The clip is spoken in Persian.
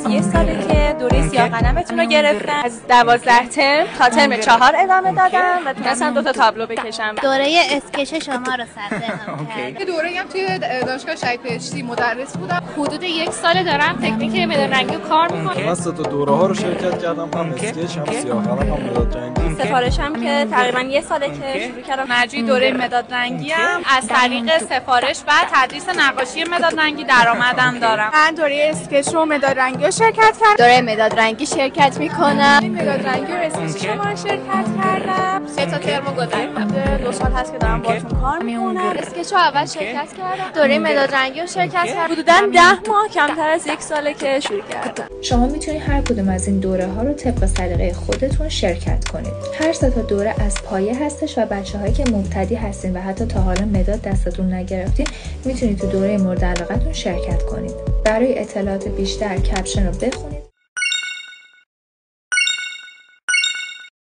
یه ساله که دوره سیاه قلمتون رو گرفتم. از 12 ترم تا ترم 4 ادامه دادم و تونستم 2 تا تابلو بکشم. دوره اسکچ شما رو ثبت نام کردم. دوره هم توی دانشگاه شهید بهشتی مدرس بودم. حدود 1 سال دارم تکنیک مداد رنگی کار میکنم. من 3 تا دوره ها رو شرکت کردم، هم اسکچ، هم سیاه قلم، هم مداد رنگی. سفارشم که تقریبا 1 ساله که شروع کردم. مرجوی دوره مداد رنگی ام. از طریق سفارش و تدریس نقاشی مداد رنگی درآمدم دارم. من دوره اسکچ و مداد رنگی رو شرکت کردم. دوره مداد رنگی شرکت میکنم. مداد رنگی و اسکچ شما رو شرکت کردم. 3 تا ترم گذروندم. 2 سال هست که دارم باهاتون کار میکنم. اسکچ رو اول شرکت کردم. دوره مداد رنگی رو شرکت کردم. حدوداً 10 ماه کمتر از 1 ساله که شروع کردم. شما میتونید هر کدوم از این دوره ها رو طبق سلیقه خودتون شرکت کنید. هر 3 تا دوره از پایه هستش و بچه‌هایی که مبتدی هستین و حتی تا حالا مداد دستتون نگرفتین میتونید تو دوره مورد علاقتون شرکت کنید. برای اطلاعات بیشتر کپشن رو بخونید.